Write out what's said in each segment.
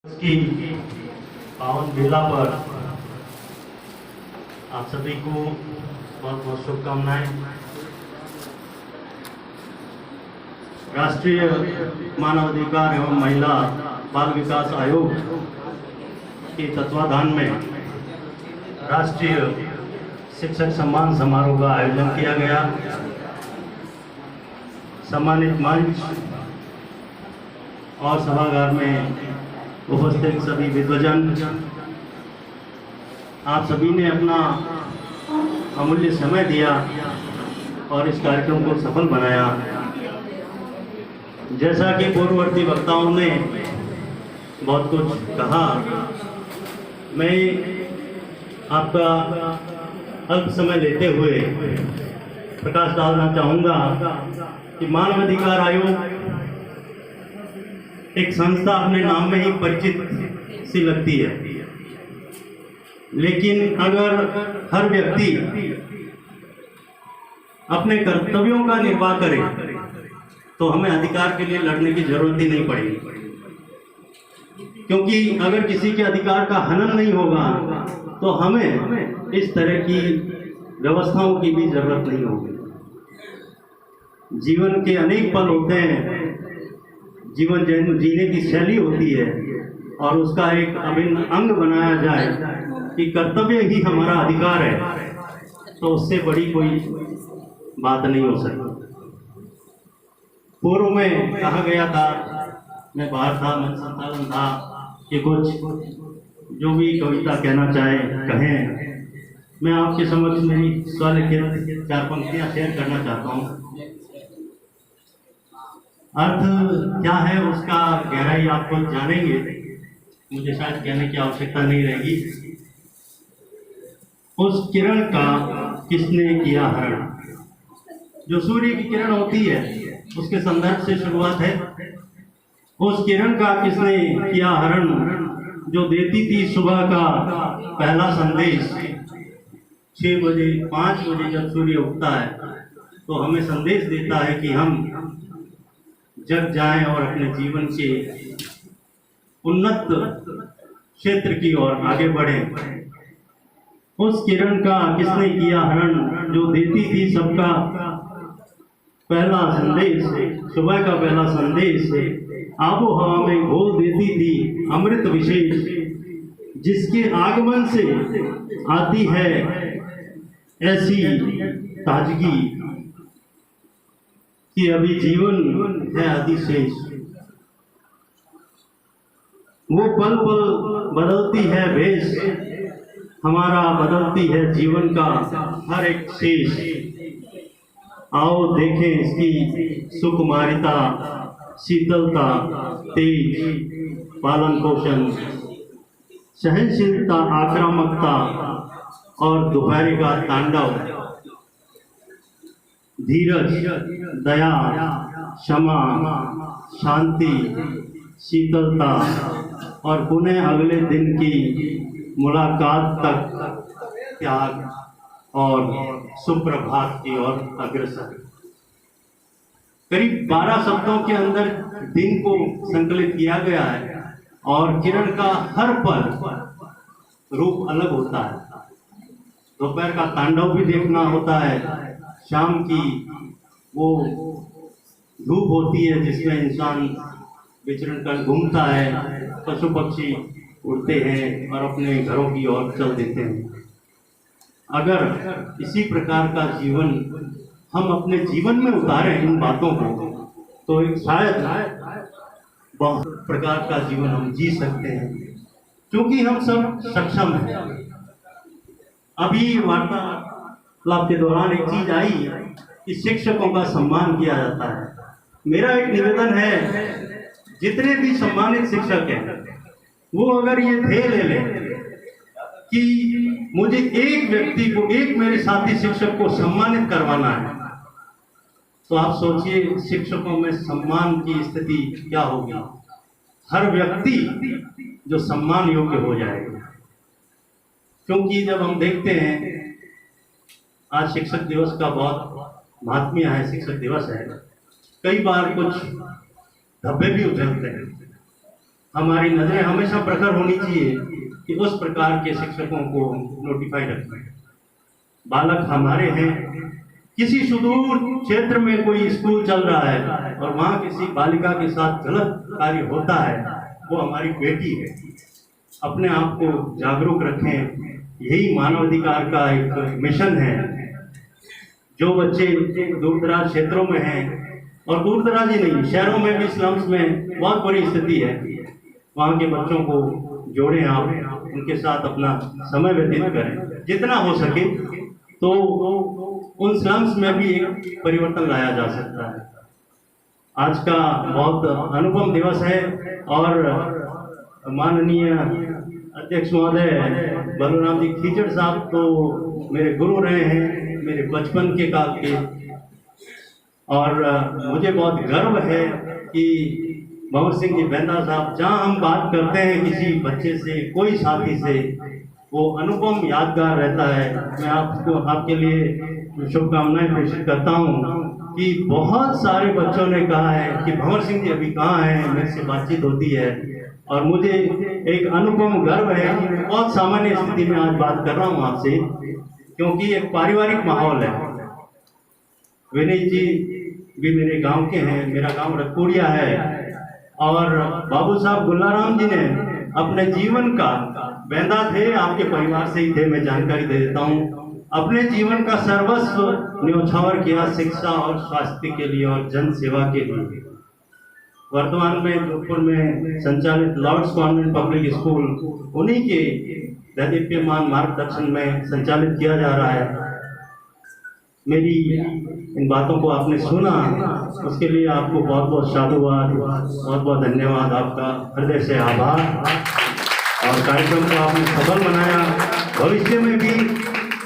की पावन बेला पर आप सभी को बहुत बहुत शुभकामनाएं। राष्ट्रीय मानवाधिकार एवं महिला बाल विकास आयोग के तत्वाधान में राष्ट्रीय शिक्षक सम्मान समारोह का आयोजन किया गया। सम्मानित मंच और सभागार में उपस्थित सभी विद्वजन, आप सभी ने अपना अमूल्य समय दिया और इस कार्यक्रम को सफल बनाया। जैसा कि पूर्ववर्ती वक्ताओं ने बहुत कुछ कहा, मैं आपका अल्प समय लेते हुए प्रकाश डालना चाहूँगा कि मानवाधिकार आयोग एक संस्था अपने नाम में ही परिचित सी लगती है, लेकिन अगर हर व्यक्ति अपने कर्तव्यों का निर्वाह करे तो हमें अधिकार के लिए लड़ने की जरूरत ही नहीं पड़ेगी। क्योंकि अगर किसी के अधिकार का हनन नहीं होगा तो हमें इस तरह की व्यवस्थाओं की भी जरूरत नहीं होगी। जीवन के अनेक पल होते हैं, जीवन जीने की शैली होती है, और उसका एक अभिन्न अंग बनाया जाए कि कर्तव्य ही हमारा अधिकार है, तो उससे बड़ी कोई बात नहीं हो सकती। पूर्व में कहा गया था, मैं बाहर था, मैं संचालन था, कि कुछ जो भी कविता कहना चाहे कहें। मैं आपके समक्ष मेरी स्वलिखित 4 पंक्तियां शेयर करना चाहता हूँ। अर्थ क्या है उसका गहराई आप लोग जानेंगे, मुझे शायद कहने की आवश्यकता नहीं रहेगी। उस किरण का किसने किया हरण। जो सूर्य की किरण होती है उसके संदर्भ से शुरुआत है। उस किरण का किसने किया हरण, जो देती थी सुबह का पहला संदेश। 6 बजे 5 बजे जब सूर्य उगता है तो हमें संदेश देता है कि हम जग जाएं और अपने जीवन के उन्नत क्षेत्र की ओर आगे बढ़ें। उस किरण का किसने किया हरण, जो देती थी सबका पहला संदेश, सुबह का पहला संदेश। आबो हवा में घोल देती थी अमृत विशेष, जिसके आगमन से आती है ऐसी ताजगी कि अभी जीवन है अधिशेष। वो पल पल बदलती है भेष, हमारा बदलती है जीवन का हर एक शेष। आओ देखें इसकी सुकुमारिता, शीतलता, तेज, पालन पोषण, सहनशीलता, आक्रामकता और दोपहरी का तांडव। धीरज, दया, क्षमा, शांति, शीतलता और पुनः अगले दिन की मुलाकात तक त्याग और सुप्रभात की ओर अग्रसर। करीब 12 शब्दों के अंदर दिन को संकलित किया गया है, और किरण का हर पल रूप अलग होता है। दोपहर का तांडव भी देखना होता है, शाम की वो धूप होती है जिसमें इंसान विचरण कर घूमता है, पशु पक्षी उड़ते हैं और अपने घरों की ओर चल देते हैं। अगर इसी प्रकार का जीवन हम अपने जीवन में उतारें इन बातों को, तो एक शायद बहुत प्रकार का जीवन हम जी सकते हैं, क्योंकि हम सब सक्षम हैं। अभी वार्तालाप के दौरान एक चीज आई कि शिक्षकों का सम्मान किया जाता है। मेरा एक निवेदन है, जितने भी सम्मानित शिक्षक हैं वो अगर ये ध्येय ले लें कि मुझे एक व्यक्ति को, एक मेरे साथी शिक्षक को सम्मानित करवाना है, तो आप सोचिए शिक्षकों में सम्मान की स्थिति क्या होगी। हर व्यक्ति जो सम्मान योग्य हो जाएगा। क्योंकि जब हम देखते हैं, आज शिक्षक दिवस का बहुत महात्म्य है, शिक्षक दिवस है, कई बार कुछ धब्बे भी उछलते हैं। हमारी नजरें हमेशा प्रखर होनी चाहिए कि उस प्रकार के शिक्षकों को नोटिफाइड रखें। बालक हमारे हैं, किसी सुदूर क्षेत्र में कोई स्कूल चल रहा है और वहाँ किसी बालिका के साथ गलत कार्य होता है, वो हमारी बेटी है। अपने आप को जागरूक रखें, यही मानवाधिकार का एक मिशन है। जो बच्चे दूर दराज क्षेत्रों में हैं, और दूर दराज ही नहीं, शहरों में भी स्लम्स में बहुत बुरी स्थिति है, वहाँ के बच्चों को जोड़ें आप, उनके साथ अपना समय व्यतीत करें जितना हो सके, तो उन स्लम्स में भी एक परिवर्तन लाया जा सकता है। आज का बहुत अनुपम दिवस है और माननीय अध्यक्ष महोदय बलराम जी खीचड़ साहब तो मेरे गुरु रहे हैं, मेरे बचपन के काल के, और मुझे बहुत गर्व है कि भंवर सिंह जी बेंदा साहब, जहाँ हम बात करते हैं किसी बच्चे से, कोई साथी से, वो अनुपम यादगार रहता है। मैं आपको आपके लिए शुभकामनाएं प्रेषित करता हूँ कि बहुत सारे बच्चों ने कहा है कि भंवर सिंह जी अभी कहाँ हैं, मेरे से बातचीत होती है, और मुझे एक अनुपम गर्व है कि मैं बहुत सामान्य स्थिति में आज बात कर रहा हूँ आपसे, क्योंकि एक पारिवारिक माहौल है। विनय जी भी मेरे गांव के हैं, मेरा गांव रतपुरिया है, और बाबू साहब गुल्लाराम जी ने अपने जीवन का, बेंदा थे आपके परिवार से ही थे, मैं जानकारी दे देता हूँ, अपने जीवन का सर्वस्व न्योछावर किया शिक्षा और स्वास्थ्य के लिए और जन सेवा के लिए। वर्तमान में जोधपुर में संचालित लॉर्ड्स कॉन्वेंट पब्लिक स्कूल उन्हीं के दैदीप्यमान मार्गदर्शन में संचालित किया जा रहा है। मेरी इन बातों को आपने सुना, उसके लिए आपको बहुत बहुत साधुवाद, बहुत बहुत धन्यवाद, आपका हृदय से आभार। और कार्यक्रम को आपने सफल बनाया। भविष्य में भी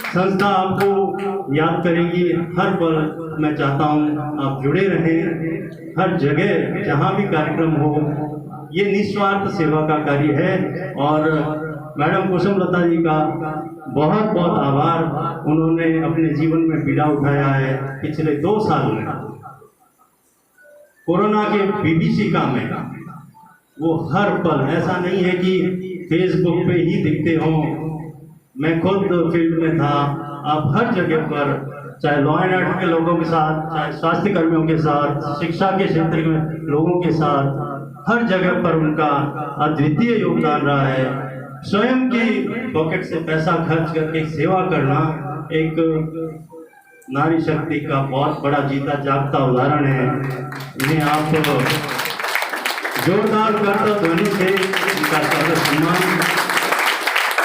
संस्था आपको याद करेगी हर पल। मैं चाहता हूँ आप जुड़े रहें, हर जगह जहाँ भी कार्यक्रम हो। ये निस्वार्थ सेवा का कार्य है, और मैडम कुसुम लता जी का बहुत बहुत आभार। उन्होंने अपने जीवन में बीड़ा उठाया है पिछले 2 साल में। कोरोना के विभीषिका में वो हर पल, ऐसा नहीं है कि फेसबुक पे ही दिखते हों, मैं खुद फील्ड में था। आप हर जगह पर, चाहे लॉ एंड ऑर्डर के लोगों के साथ, चाहे स्वास्थ्य कर्मियों के साथ, शिक्षा के क्षेत्र में लोगों के साथ, हर जगह पर उनका अद्वितीय योगदान रहा है। स्वयं की पॉकेट से पैसा खर्च करके सेवा करना एक नारी शक्ति का बहुत बड़ा जीता जागता उदाहरण है। इन्हें आप जोरदार करता ध्वनि से इनका सम्मान,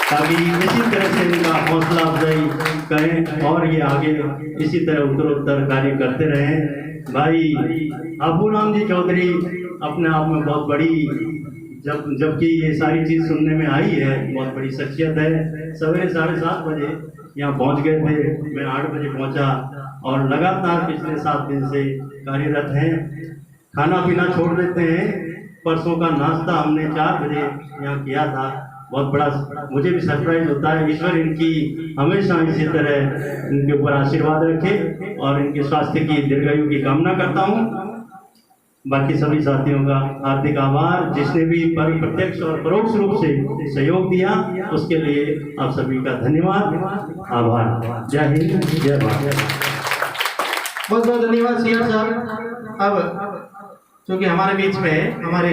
ताकि इसी तरह से इनका हौसला अफजाई करें और ये आगे इसी तरह उत्तरोत्तर कार्य करते रहें। भाई अबूराम जी चौधरी अपने आप में बहुत बड़ी, जबकि ये सारी चीज़ सुनने में आई है, बहुत बड़ी शख्सियत है। सवेरे 7:30 बजे यहाँ पहुँच गए थे, मैं 8 बजे पहुँचा, और लगातार पिछले 7 दिन से कार्यरत हैं। खाना पीना छोड़ देते हैं। परसों का नाश्ता हमने 4 बजे यहाँ किया था। बहुत बड़ा मुझे भी सरप्राइज होता है। ईश्वर इनकी हमेशा इसी तरह इनके ऊपर आशीर्वाद रखे, और इनके स्वास्थ्य की दीर्घायु की कामना करता हूँ। बाकी सभी साथियों का हार्दिक आभार, जिसने भी प्रत्यक्ष और परोक्ष रूप से सहयोग दिया, उसके लिए आप सभी का धन्यवाद, आभार। जय हिंद, जय भारत। बहुत बहुत धन्यवाद सीआर साहब। अब चूंकि हमारे बीच में हमारे